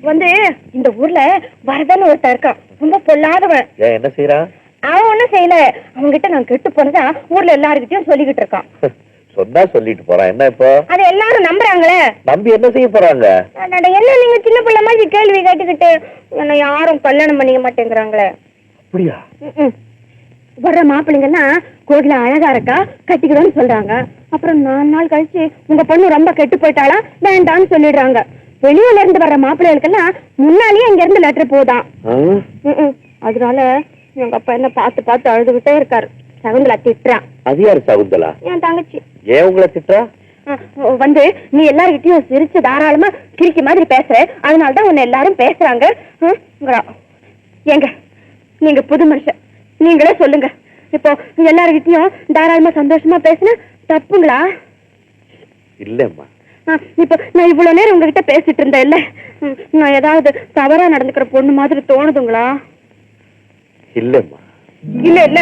வந்து இந்த ஊர்ல வரதன் ஒருத்தன் இருக்கான், ரொம்ப பொல்லாதவன். என்ன செய்யறான்? அவன் ஒண்ணும் செய்யல, அவன்கிட்ட நான் கெட்டு போனதா ஊர்ல எல்லாருக்கிட்டையும் சொல்லிக்கிட்டு இருக்கான். சொன்னா சொல்லிட்டு போறான். என்ன இப்போ? அது எல்லாரும் நம்புறாங்களே. நம்பி என்ன செய்ய போறாங்க? என்ன நீங்க சின்ன பிள்ளை மாதிரி கேள்வி கேட்டுக்கிட்டு என்ன யாரும் கல்யாணம் பண்ணிக்க மாட்டேங்கிறாங்களே. அப்படியா? வர்ற மாப்பிள்ளைங்கன்னா கோயில அழகா இருக்கா கட்டிக்கணும்னு சொல்றாங்க. அப்புறம் 4 நாள் கழிச்சு உங்க பொண்ணு ரொம்ப கெட்டு போயிட்டாளா வேண்டான்னு சொல்லிடுறாங்க. வெளியூர்ல இருந்து வர்ற மாப்பிள்ளைகளுக்கெல்லாம் முன்னாலேயே இங்க இருந்து லெட்டர் போதான். அதனால எங்க அப்பா என்ன பார்த்து பார்த்து அழுதுகிட்டே இருக்காரு. சகுந்தலா திட்டுறா. அது யாரு சகுந்தலா? என் தங்கச்சி. ஏன் உங்களை திட்டுறா? வந்து நீ எல்லார்கிட்டயும் சிரிச்சு தாராளமா கிறுக்கி மாதிரி பேசுற, அதனாலதான் உன்னை எல்லாரும் பேசுறாங்க. ஏங்க நீங்க புது மனுஷன், நீங்களே சொல்லுங்க. இப்போ எல்லார்கிட்டயும் தாராளமா சந்தோஷமா பேசுன தப்புங்களா? இல்லம்மா. இப்ப நான் இவ்வளவு நேரம் உங்ககிட்ட பேசிட்டு இருந்தேன் இல்ல, நான் ஏதாவது தவறா நடந்துக்கிற பொண்ணு மாதிரி தோணுதுங்களா? இல்லம்மா. இல்ல இல்ல,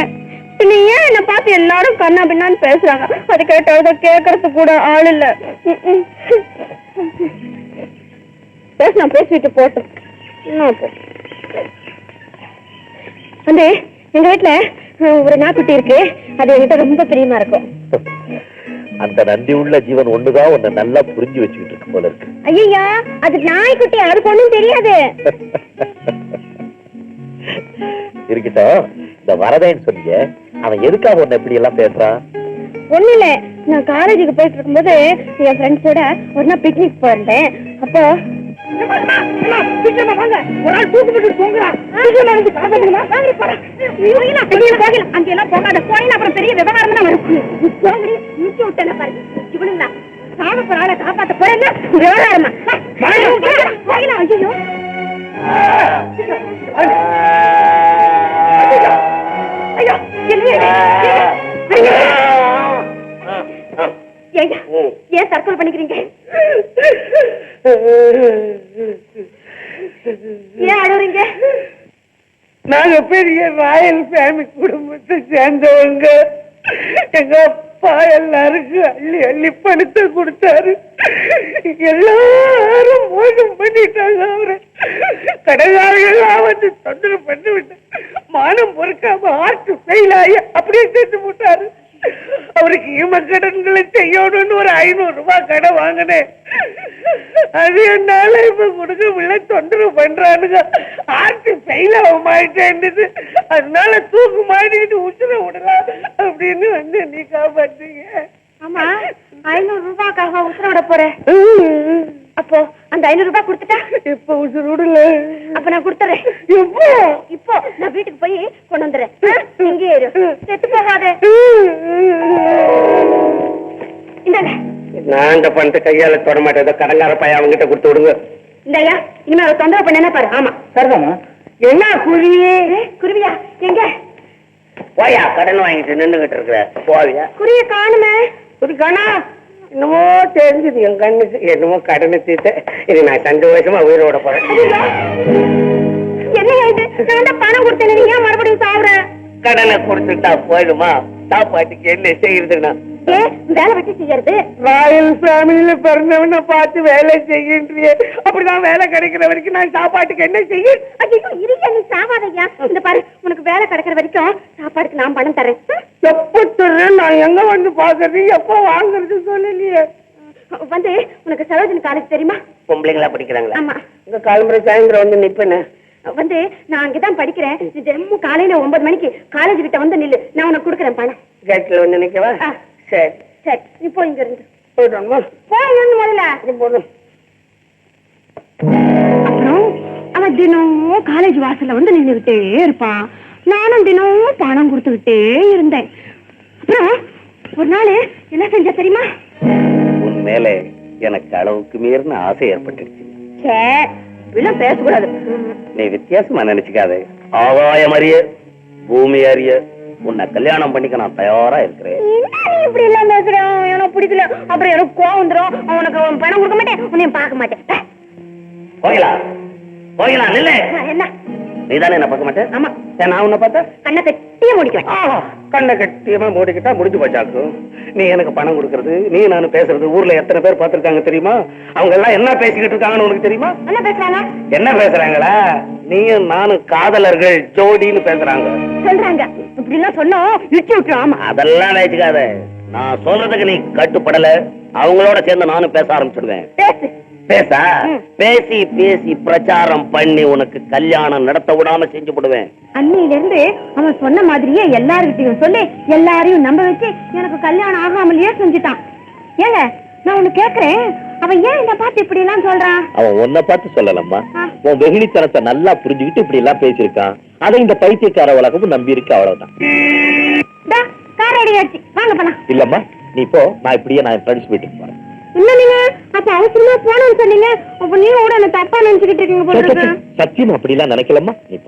நீ ஏன் என்ன பார்த்து எல்லாரும் கண்ணா பின்னான்னு பேசுறாங்க? அது கேட்டத கேட்கறது கூட ஆள் இல்ல. பேச பேசிட்டு போட்டோம். வந்து எங்க வீட்டுல ஒரு நாய்க்குட்டி இருக்கு, அது என்கிட்ட ரொம்ப பிரியமா இருக்கும். அந்த நன்றி உள்ள ஜீவன் ஒண்ணுதான் உன்னை நல்லா புரிஞ்சு வச்சுக்கிட்டு இருக்கு போல இருக்கு. ஐயா அது நாய்க்குட்டி, அதுக்கு ஒண்ணும் தெரியாது. இருக்கட்டும், இந்த வரதேன்னு சொன்னீங்க, அவன் எதுக்காக உன்னை எப்படி எல்லாம் பேசுறான்? ஒண்ணு இல்ல, நான் காலேஜுக்கு போயிட்டு இருக்கும்போது என் ஃப்ரெண்ட்ஸோட ஒரு நாள் பிக்னிக் போயிருந்தேன். அப்போ அங்கெல்லாம் போகாத போயில அப்புறம் பெரிய விவகாரம் தான் வரும். இவனுங்களா சாக போற ஆளை காப்பாத்த போறேன்னா விவகாரமா? ஐயோ ஏன் தற்கொலை பண்ணிக்கிறீங்க? ஏன் அழுறீங்க? நாங்க பெரிய ராயல் ஃபேமிலி குடும்பத்தை சேர்ந்தவங்க. எங்க அப்பா எல்லாருக்கும் அள்ளி அள்ளி பணத்தை கொடுத்தாரு. எல்லாரும் மோசம் பண்ணிட்டாங்க. அவரை கடைக்காரர்கள்லாம் வந்து தொந்தரவு பண்ணி விட்டு மானம் பொறுக்காம ஆர்ட் ஃபெயில் ஆகி அப்படியே சேர்த்து போட்டாரு. அவருக்கு ஈமக்கடன்களை செய்யணும்னு ஒரு 500 ரூபாய் கடை வாங்கினேன். அது என்னால இப்ப கொடுக்க முடியல, தொந்தரவு பண்றானுங்க. ஆர்ட் ஃபெயில் ஆகிட்டேன்னுது, அதனால தூக்கு மாட்டிக்கிட்டு உசுர விடலாம் அப்படின்னு வந்து நீ காப்பாத்தீங்க. ஆமா 500 ரூபாய்க்காக உசுர விட போறேன். அப்போ அந்த 500 ரூபாய் கொடுத்துட்டா இப்ப உசுர விடல. அப்ப நான் கொடுத்துறேன். இப்போ நான் வீட்டுக்கு போய் கொண்டு வந்துடுறேன். இங்கே செத்து போகாதே. இந்தாங்க. நான் இந்த பணத்தை கையால தொட மாட்டேன். கடங்கார பையன் அவங்கிட்ட கொடுத்து விடுங்க. இந்தாயா, இனிமே அவ தொந்தரவு பண்ண பாரு. ஆமா சரிதாமா. என்ன குருவியே? குருவியா எங்க? போயா, கடன் வாங்கிட்டு நின்னுகிட்டு இருக்கிற போவியா? குருவிய காணுமே. குருவி காணா? என்னமோ தெரிஞ்சது என் கண்ணுக்கு. என்னமோ கடனை தீர்த்த இது நான் சந்தோஷமா உயிரோட போறேன். என்ன இது? நான் தான் பணம் கொடுத்தேன், நீங்க ஏன் மறுபடியும் சாப்பிடுற? கடனை கொடுத்துட்டா போயிடுமா? சாப்பாட்டுக்கு என்ன செய்யறதுன்னா வேலை வச்சு செய்யறது. ராயல் ஃபேமிலியில பிறந்தவன பார்த்து வேலை செய்கின்றியே, அப்படிதான் வேலை கிடைக்கிற வரைக்கும் நான் சாப்பாட்டுக்கு என்ன செய்ய? நீ சாவாதையா. இந்த பாரு, உனக்கு வேலை கிடைக்கிற வரைக்கும் சாப்பாடுக்கு நான் பணம் தரேன். எப்ப தர்றேன்? நான் எங்க வந்து பாக்குறது, எப்ப வாங்குறது சொல்லலையே. வந்து உனக்கு சரோஜினி காலேஜ் தெரியுமா? பொம்பளைங்களா படிக்கிறாங்களா? ஆமா. இந்த காலம்பரை சாயந்தரம் வந்து நிப்பேன்னு. வந்து நான் அங்கதான் படிக்கிறேன். தினமும் காலையில 9 மணிக்கு காலேஜ் கிட்ட வந்து நில்லு, நான் உனக்கு கொடுக்குறேன் பணம். கேட்ல வந்து நிக்கவா? சரி சரி, நீ போய் இங்க இருந்து போயிட்டோம்மா. போய் முதல்ல போதும். அப்புறம் அவன் தினமும் காலேஜ் வாசல்ல வந்து நின்றுகிட்டே இருப்பான். நானும் தினமும் பணம் கொடுத்துக்கிட்டே இருந்தேன். அப்புறம் ஒரு நாள் என்ன செஞ்ச தெரியுமா? உன் மேல எனக்கு அளவுக்கு மீறின ஆசை ஏற்பட்டுடுச்சு. இப்படிலாம் பேசக்கூடாது. நீ வித்தியாசமா நினைச்சுக்காத. ஆகாயம் அறிய பூமி அறிய உன்னை கல்யாணம் பண்ணிக்க நான் தயாரா இருக்கிறேன். இப்படி எல்லாம் பேசுறேன், எனக்கு பிடிக்கல. அப்புறம் எனக்கு கோவம் வந்துடும். உனக்கு பணம் கொடுக்க மாட்டேன், உன்னையும் பார்க்க மாட்டேன். போகலா போகலா நில்ல. என்ன? நீதானே என்ன பார்க்க மாட்டேன்? ஆமா. நான் உன்னை பார்த்தா கண்ணை கட்டியே முடிக்குவேன். கண்ணை கட்டியமா மூடிக்கிட்டா முடிஞ்சு போச்சாக்கும். நீ எனக்கு பணம் கொடுக்கறது, நீ நானும் பேசுறது ஊர்ல எத்தனை பேர் பார்த்திருக்காங்க தெரியுமா? அவங்க எல்லாம் என்ன பேசிக்கிட்டு இருக்காங்கன்னு உனக்கு தெரியுமா? என்ன பேசுறாங்க? என்ன பேசுறாங்களா? நீயும் நானும் காதலர்கள் ஜோடின்னு பேசுறாங்க சொல்றாங்க. இப்படி எல்லாம் சொன்னோம் இடிச்சு விட்டுரும். ஆமா, அதெல்லாம் நினைச்சுக்காத. நான் சொல்றதுக்கு நீ கட்டுப்படல அவங்களோட சேர்ந்து நானும் பேச ஆரம்பிச்சிடுவேன். பேசு. பேச பேசி பேசி பிரச்சாரம் பண்ணி உனக்கு கல்யாணம் நடத்த விடாம செஞ்சு விடுவேன். அன்னையில இருந்து அவன் சொன்ன மாதிரியே எல்லாருக்கிட்டையும் சொல்லி எல்லாரையும் நம்ப வச்சு எனக்கு கல்யாணம் ஆகாமலேயே செஞ்சுட்டான். ஏங்க நான் ஒண்ணு கேக்குறேன், அவன் ஏன் என்ன பார்த்து இப்படி எல்லாம் சொல்றான்? அவன் உன்னை பார்த்து சொல்லலம்மா, உன் வெகுளித்தனத்தை நல்லா புரிஞ்சுக்கிட்டு இப்படி எல்லாம் பேசியிருக்கான். அதை இந்த பைத்தியக்கார உலகமும் நம்பி இருக்கு, அவ்வளவுதான். கார் ரெடி ஆச்சு, வாங்க போலாம். இல்லம்மா நீ போ, நான் இப்படியே நான் ஃப்ரெண்ட்ஸ் வீட்டுக்கு போறேன். இல்ல நீங்க அப்ப அவசரமா போனோம்னு சொன்னீங்க, அப்ப நீங்க கூட என்ன தப்பா நினைச்சுக்கிட்டு இருக்கீங்க போல இருக்கு. சத்தியம் அப்படி எல்லாம் நினைக்கலம்மா, நீ